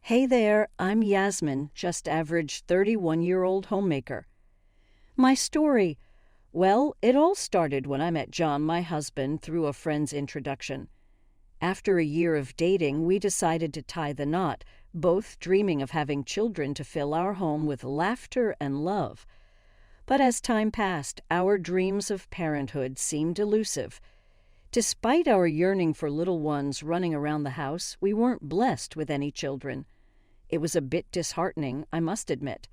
Hey there, I'm Yasmin, just average 31-year-old homemaker. My story, well, it all started when I met John, my husband, through a friend's introduction. After a year of dating, we decided to tie the knot, both dreaming of having children to fill our home with laughter and love. But as time passed, our dreams of parenthood seemed elusive. Despite our yearning for little ones running around the house, we weren't blessed with any children. It was a bit disheartening, I must admit.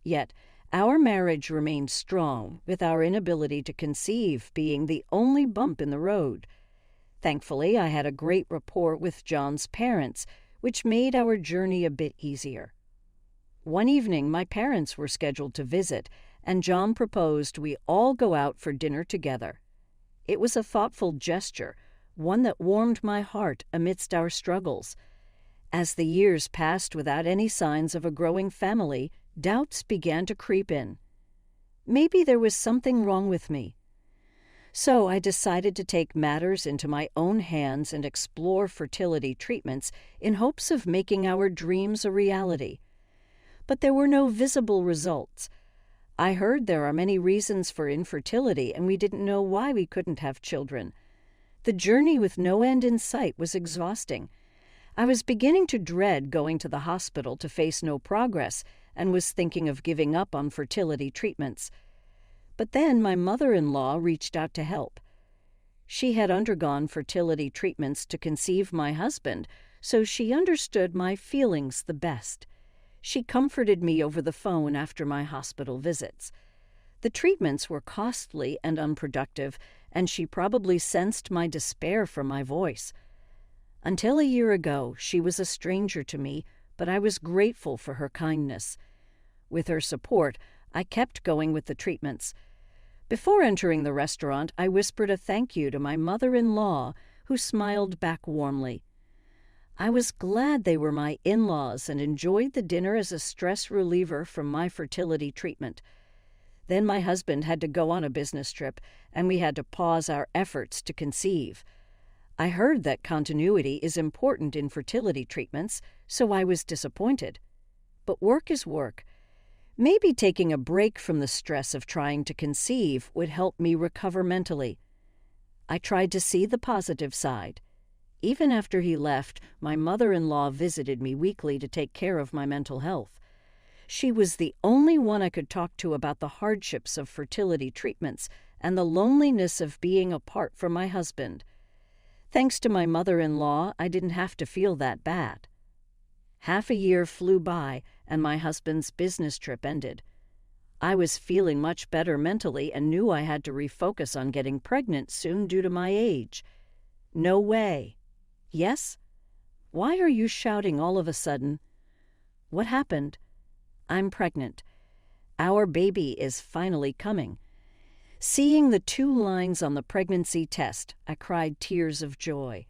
Yet, our marriage remained strong, with our inability to conceive being the only bump in the road. Thankfully, I had a great rapport with John's parents, which made our journey a bit easier. One evening, my parents were scheduled to visit, and John proposed we all go out for dinner together. It was a thoughtful gesture, one that warmed my heart amidst our struggles. As the years passed without any signs of a growing family, doubts began to creep in. Maybe there was something wrong with me. So I decided to take matters into my own hands and explore fertility treatments in hopes of making our dreams a reality. But there were no visible results. I heard there are many reasons for infertility, and we didn't know why we couldn't have children. The journey with no end in sight was exhausting. I was beginning to dread going to the hospital to face no progress and was thinking of giving up on fertility treatments. But then my mother-in-law reached out to help. She had undergone fertility treatments to conceive my husband, so she understood my feelings the best. She comforted me over the phone after my hospital visits. The treatments were costly and unproductive, and she probably sensed my despair from my voice. Until a year ago, she was a stranger to me, but I was grateful for her kindness. With her support, I kept going with the treatments. Before entering the restaurant, I whispered a thank you to my mother-in-law, who smiled back warmly. I was glad they were my in-laws and enjoyed the dinner as a stress reliever from my fertility treatment. Then my husband had to go on a business trip, and we had to pause our efforts to conceive. I heard that continuity is important in fertility treatments, so I was disappointed. But work is work. Maybe taking a break from the stress of trying to conceive would help me recover mentally. I tried to see the positive side. Even after he left, my mother-in-law visited me weekly to take care of my mental health. She was the only one I could talk to about the hardships of fertility treatments and the loneliness of being apart from my husband. Thanks to my mother-in-law, I didn't have to feel that bad. Half a year flew by, and my husband's business trip ended. I was feeling much better mentally and knew I had to refocus on getting pregnant soon due to my age. No way. Yes? Why are you shouting all of a sudden? What happened? I'm pregnant. Our baby is finally coming. Seeing the 2 lines on the pregnancy test, I cried tears of joy.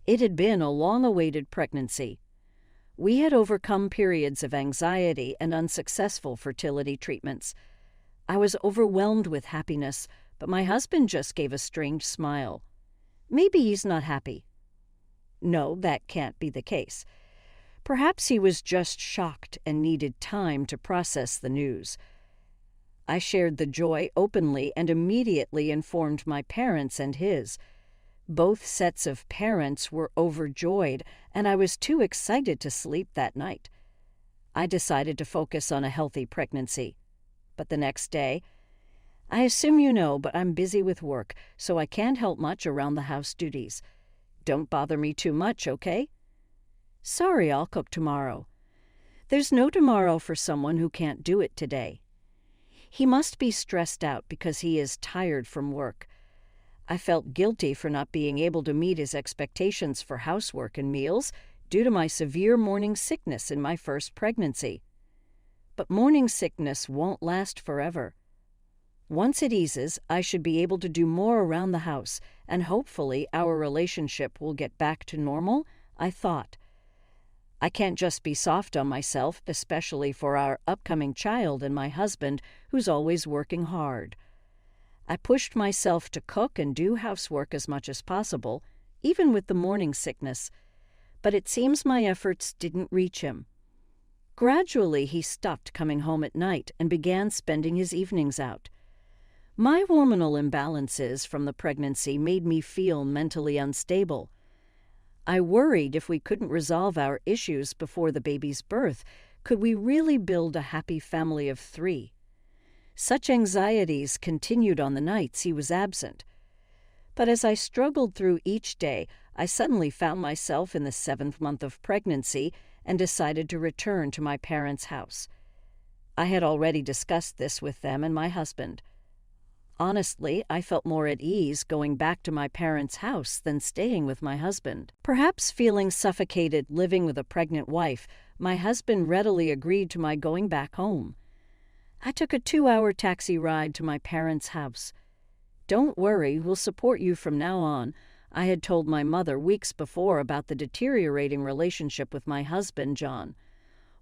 It had been a long-awaited pregnancy. We had overcome periods of anxiety and unsuccessful fertility treatments. I was overwhelmed with happiness, but my husband just gave a strange smile. Maybe he's not happy. No, that can't be the case. Perhaps he was just shocked and needed time to process the news. I shared the joy openly and immediately informed my parents and his. Both sets of parents were overjoyed, and I was too excited to sleep that night. I decided to focus on a healthy pregnancy. But the next day, I assume you know, but I'm busy with work, so I can't help much around the house duties. Don't bother me too much, okay? Sorry, I'll cook tomorrow. There's no tomorrow for someone who can't do it today. He must be stressed out because he is tired from work. I felt guilty for not being able to meet his expectations for housework and meals due to my severe morning sickness in my first pregnancy. But morning sickness won't last forever. Once it eases, I should be able to do more around the house, and hopefully our relationship will get back to normal, I thought. I can't just be soft on myself, especially for our upcoming child and my husband, who's always working hard. I pushed myself to cook and do housework as much as possible, even with the morning sickness. but it seems my efforts didn't reach him. Gradually, he stopped coming home at night and began spending his evenings out. My hormonal imbalances from the pregnancy made me feel mentally unstable. I worried if we couldn't resolve our issues before the baby's birth, could we really build a happy family of 3? Such anxieties continued on the nights he was absent. But as I struggled through each day, I suddenly found myself in the 7th month of pregnancy and decided to return to my parents' house. I had already discussed this with them and my husband. Honestly, I felt more at ease going back to my parents' house than staying with my husband. Perhaps feeling suffocated living with a pregnant wife, my husband readily agreed to my going back home. I took a 2-hour taxi ride to my parents' house. "Don't worry, we'll support you from now on," I had told my mother weeks before about the deteriorating relationship with my husband, John.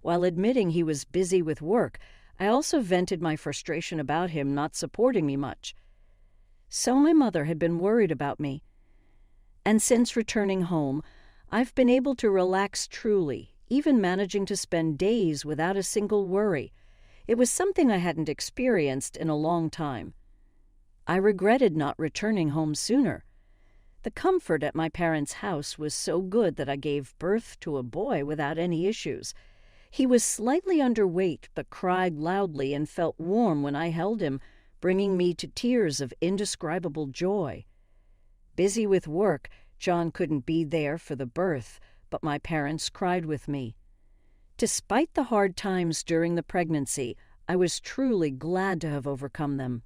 While admitting he was busy with work, I also vented my frustration about him not supporting me much. So my mother had been worried about me. And since returning home, I've been able to relax truly, even managing to spend days without a single worry. It was something I hadn't experienced in a long time. I regretted not returning home sooner. The comfort at my parents' house was so good that I gave birth to a boy without any issues. He was slightly underweight but cried loudly and felt warm when I held him, bringing me to tears of indescribable joy. Busy with work, John couldn't be there for the birth, but my parents cried with me. Despite the hard times during the pregnancy, I was truly glad to have overcome them.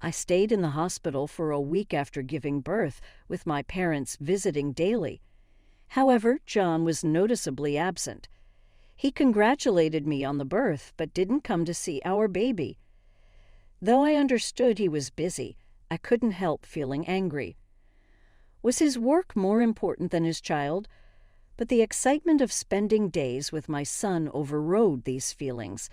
I stayed in the hospital for a week after giving birth, with my parents visiting daily. However, John was noticeably absent. He congratulated me on the birth, but didn't come to see our baby. Though I understood he was busy, I couldn't help feeling angry. Was his work more important than his child? But the excitement of spending days with my son overrode these feelings.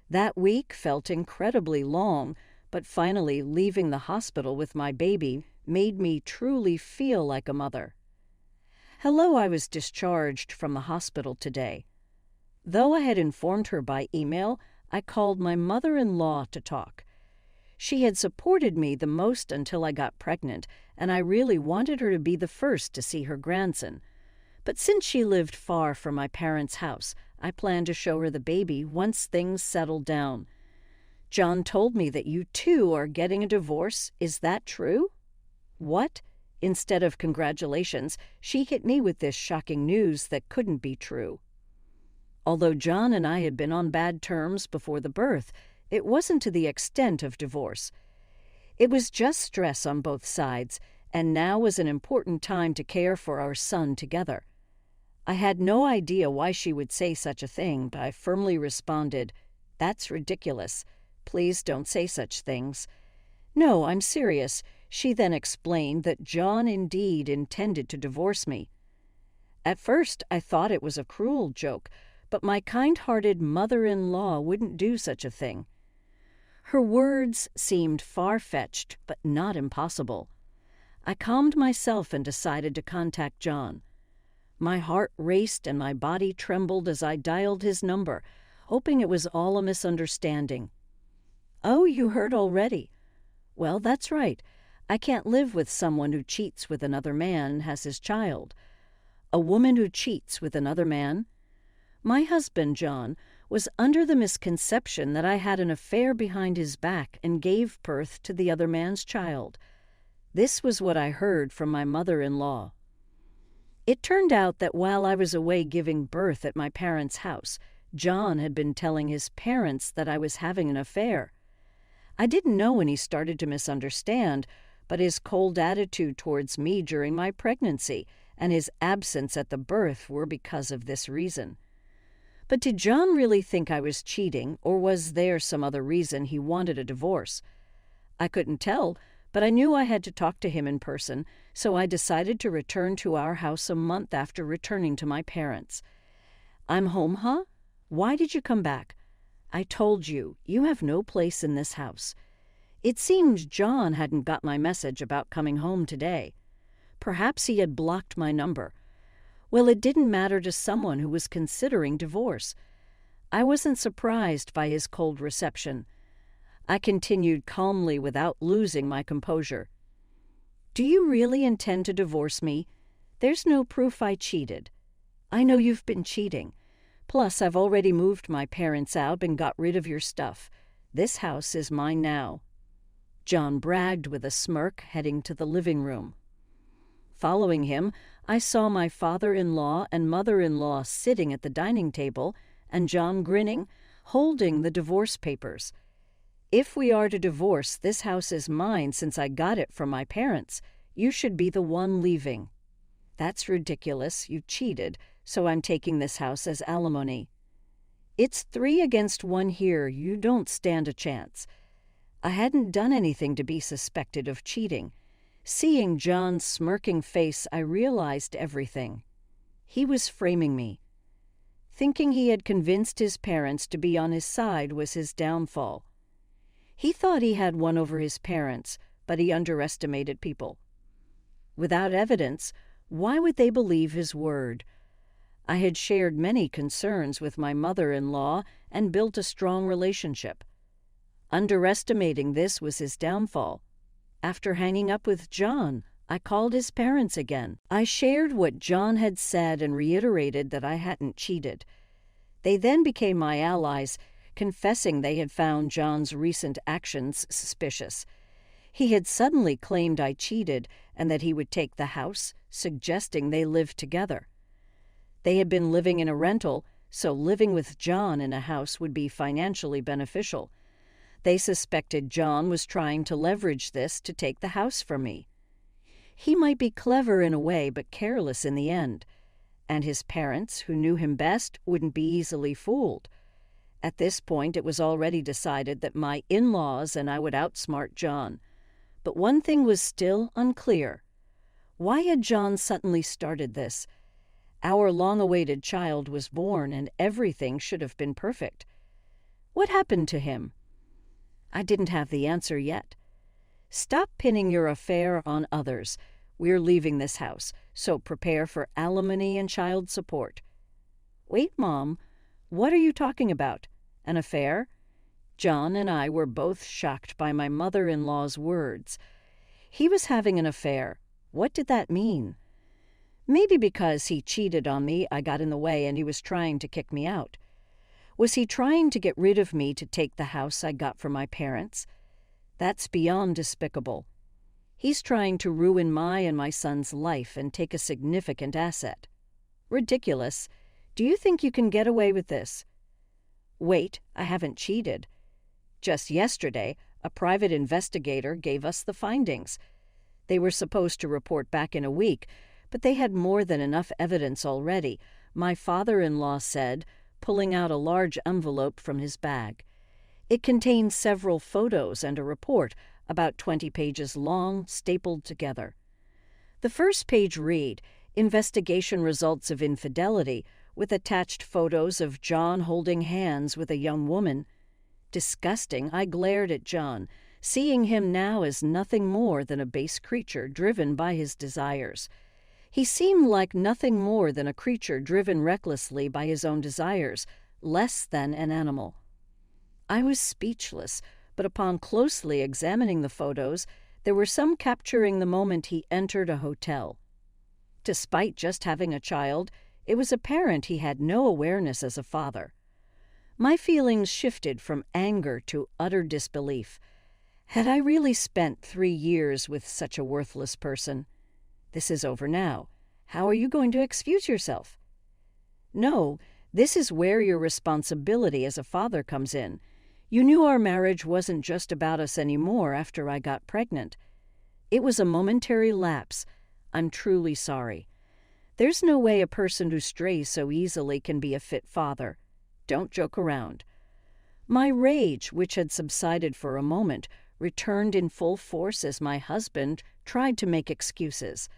That week felt incredibly long, but finally leaving the hospital with my baby made me truly feel like a mother. Hello, I was discharged from the hospital today. Though I had informed her by email, I called my mother-in-law to talk. She had supported me the most until I got pregnant, and I really wanted her to be the first to see her grandson. But since she lived far from my parents' house, I planned to show her the baby once things settled down. "John told me that you too are getting a divorce. Is that true?" "What?" Instead of congratulations, she hit me with this shocking news that couldn't be true. Although John and I had been on bad terms before the birth, it wasn't to the extent of divorce. It was just stress on both sides, and now was an important time to care for our son together. I had no idea why she would say such a thing, but I firmly responded, "That's ridiculous. Please don't say such things." "No, I'm serious." She then explained that John indeed intended to divorce me. At first, I thought it was a cruel joke, but my kind-hearted mother-in-law wouldn't do such a thing. Her words seemed far-fetched, but not impossible. I calmed myself and decided to contact John. My heart raced and my body trembled as I dialed his number, hoping it was all a misunderstanding. "Oh, you heard already?" "Well, that's right. I can't live with someone who cheats with another man and has his child." "A woman who cheats with another man?" My husband, John, was under the misconception that I had an affair behind his back and gave birth to the other man's child. This was what I heard from my mother-in-law. It turned out that while I was away giving birth at my parents' house, John had been telling his parents that I was having an affair. I didn't know when he started to misunderstand, but his cold attitude towards me during my pregnancy and his absence at the birth were because of this reason. But did John really think I was cheating, or was there some other reason he wanted a divorce? I couldn't tell, but I knew I had to talk to him in person, so I decided to return to our house a month after returning to my parents. "I'm home, huh? Why did you come back?" "I told you, you have no place in this house." It seemed John hadn't got my message about coming home today. Perhaps he had blocked my number. Well, it didn't matter to someone who was considering divorce. I wasn't surprised by his cold reception. I continued calmly without losing my composure. Do you really intend to divorce me? There's no proof I cheated. I know you've been cheating. Plus, I've already moved my parents out and got rid of your stuff. This house is mine now. John bragged with a smirk, heading to the living room. Following him, I saw my father-in-law and mother-in-law sitting at the dining table, and John grinning, holding the divorce papers. If we are to divorce, this house is mine since I got it from my parents. You should be the one leaving. That's ridiculous. You cheated, so I'm taking this house as alimony. It's 3 against 1 here. You don't stand a chance. I hadn't done anything to be suspected of cheating. Seeing John's smirking face, I realized everything. He was framing me. Thinking he had convinced his parents to be on his side was his downfall. He thought he had won over his parents, but he underestimated people. Without evidence, why would they believe his word? I had shared many concerns with my mother-in-law and built a strong relationship. Underestimating this was his downfall. After hanging up with John, I called his parents again. I shared what John had said and reiterated that I hadn't cheated. They then became my allies, confessing they had found John's recent actions suspicious. He had suddenly claimed I cheated and that he would take the house, suggesting they lived together. They had been living in a rental, so living with John in a house would be financially beneficial. They suspected John was trying to leverage this to take the house from me. He might be clever in a way, but careless in the end. And his parents, who knew him best, wouldn't be easily fooled. At this point, it was already decided that my in-laws and I would outsmart John. But one thing was still unclear. Why had John suddenly started this? Our long-awaited child was born, and everything should have been perfect. What happened to him? I didn't have the answer yet. Stop pinning your affair on others. We're leaving this house, so prepare for alimony and child support. Wait, Mom, what are you talking about? An affair? John and I were both shocked by my mother-in-law's words. He was having an affair. What did that mean? Maybe because he cheated on me, I got in the way and he was trying to kick me out. Was he trying to get rid of me to take the house I got from my parents? That's beyond despicable. He's trying to ruin my and my son's life and take a significant asset. Ridiculous. Do you think you can get away with this? Wait, I haven't cheated. Just yesterday, a private investigator gave us the findings. They were supposed to report back in a week, but they had more than enough evidence already, my father-in-law said, pulling out a large envelope from his bag. It contained several photos and a report, about 20 pages long, stapled together. The first page read, "Investigation results of infidelity," with attached photos of John holding hands with a young woman. Disgusting, I glared at John, seeing him now as nothing more than a base creature driven by his desires. He seemed like nothing more than a creature driven recklessly by his own desires, less than an animal. I was speechless, but upon closely examining the photos, there were some capturing the moment he entered a hotel. Despite just having a child, it was apparent he had no awareness as a father. My feelings shifted from anger to utter disbelief. Had I really spent 3 years with such a worthless person? This is over now. How are you going to excuse yourself? No, this is where your responsibility as a father comes in. You knew our marriage wasn't just about us anymore after I got pregnant. It was a momentary lapse. I'm truly sorry. There's no way a person who strays so easily can be a fit father. Don't joke around. My rage, which had subsided for a moment, returned in full force as my husband tried to make excuses.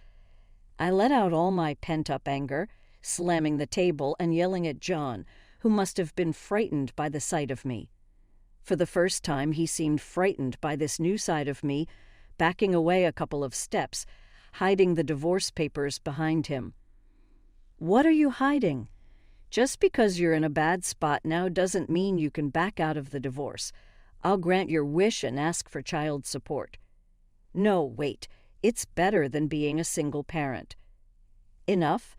I let out all my pent-up anger, slamming the table and yelling at John, who must have been frightened by the sight of me. For the first time, he seemed frightened by this new side of me, backing away a couple of steps, hiding the divorce papers behind him. What are you hiding? Just because you're in a bad spot now doesn't mean you can back out of the divorce. I'll grant your wish and ask for child support. No, wait. It's better than being a single parent. Enough.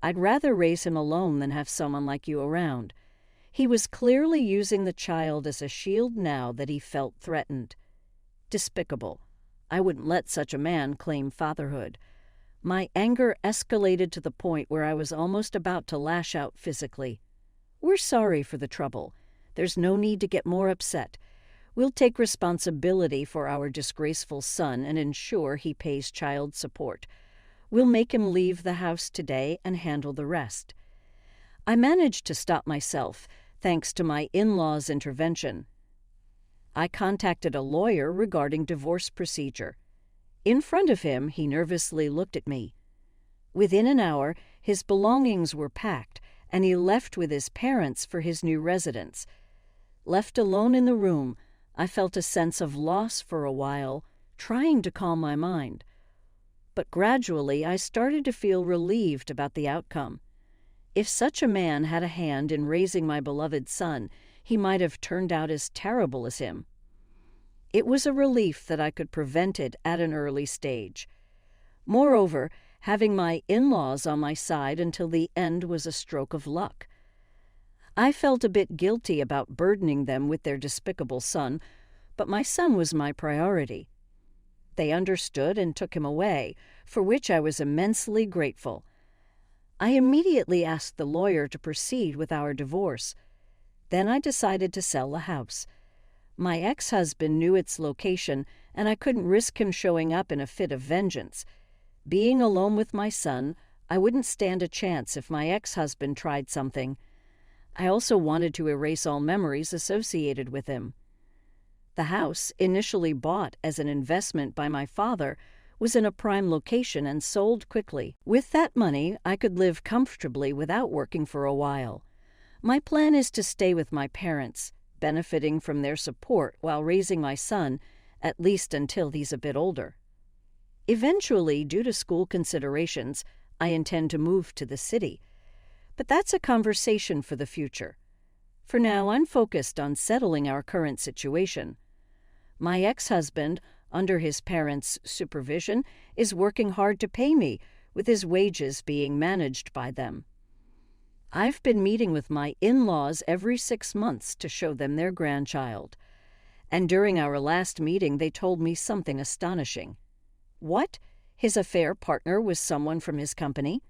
I'd rather raise him alone than have someone like you around. He was clearly using the child as a shield now that he felt threatened. Despicable. I wouldn't let such a man claim fatherhood. My anger escalated to the point where I was almost about to lash out physically. We're sorry for the trouble. There's no need to get more upset. We'll take responsibility for our disgraceful son and ensure he pays child support. We'll make him leave the house today and handle the rest. I managed to stop myself, thanks to my in-laws' intervention. I contacted a lawyer regarding divorce procedure. In front of him, he nervously looked at me. Within an hour, his belongings were packed, and he left with his parents for his new residence. Left alone in the room, I felt a sense of loss for a while, trying to calm my mind. But gradually, I started to feel relieved about the outcome. If such a man had a hand in raising my beloved son, he might have turned out as terrible as him. It was a relief that I could prevent it at an early stage. Moreover, having my in-laws on my side until the end was a stroke of luck. I felt a bit guilty about burdening them with their despicable son, but my son was my priority. They understood and took him away, for which I was immensely grateful. I immediately asked the lawyer to proceed with our divorce. Then I decided to sell the house. My ex-husband knew its location, and I couldn't risk him showing up in a fit of vengeance. Being alone with my son, I wouldn't stand a chance if my ex-husband tried something. I also wanted to erase all memories associated with him. The house, initially bought as an investment by my father, was in a prime location and sold quickly. With that money, I could live comfortably without working for a while. My plan is to stay with my parents, benefiting from their support while raising my son, at least until he's a bit older. Eventually, due to school considerations, I intend to move to the city. But that's a conversation for the future. For now, I'm focused on settling our current situation. My ex-husband, under his parents' supervision, is working hard to pay me, with his wages being managed by them. I've been meeting with my in-laws every 6 months to show them their grandchild. And during our last meeting, they told me something astonishing. What? His affair partner was someone from his company?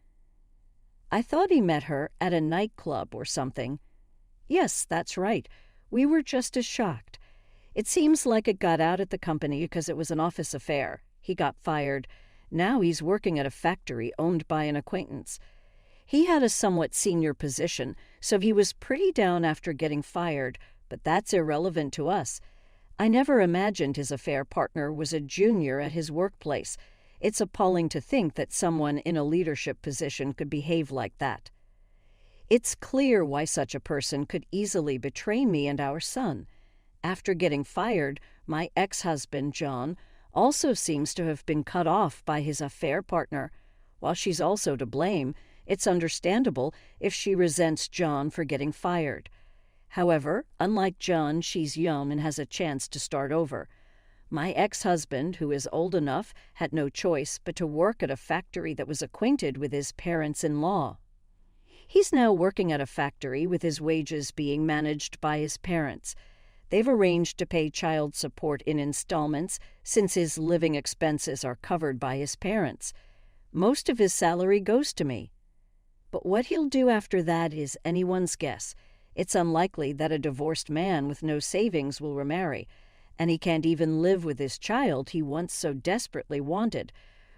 I thought he met her at a nightclub or something. Yes, that's right. We were just as shocked. It seems like it got out at the company because it was an office affair. He got fired. Now he's working at a factory owned by an acquaintance. He had a somewhat senior position, so he was pretty down after getting fired, but that's irrelevant to us. I never imagined his affair partner was a junior at his workplace. It's appalling to think that someone in a leadership position could behave like that. It's clear why such a person could easily betray me and our son. After getting fired, my ex-husband, John, also seems to have been cut off by his affair partner. While she's also to blame, it's understandable if she resents John for getting fired. However, unlike John, she's young and has a chance to start over. My ex-husband, who is old enough, had no choice but to work at a factory that was acquainted with his parents-in-law. He's now working at a factory with his wages being managed by his parents. They've arranged to pay child support in installments since his living expenses are covered by his parents. Most of his salary goes to me. But what he'll do after that is anyone's guess. It's unlikely that a divorced man with no savings will remarry, and he can't even live with his child he once so desperately wanted.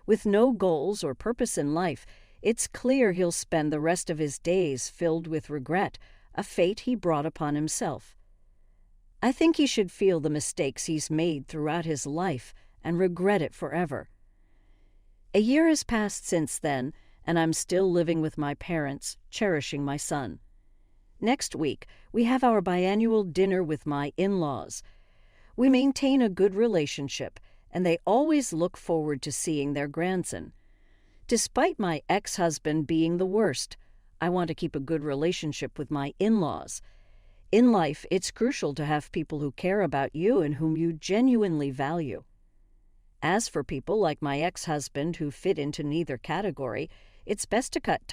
With no goals or purpose in life, it's clear he'll spend the rest of his days filled with regret, a fate he brought upon himself. I think he should feel the mistakes he's made throughout his life and regret it forever. A year has passed since then, and I'm still living with my parents, cherishing my son. Next week, we have our biannual dinner with my in-laws. We maintain a good relationship, and they always look forward to seeing their grandson. Despite my ex-husband being the worst, I want to keep a good relationship with my in-laws. In life, it's crucial to have people who care about you and whom you genuinely value. As for people like my ex-husband who fit into neither category, it's best to cut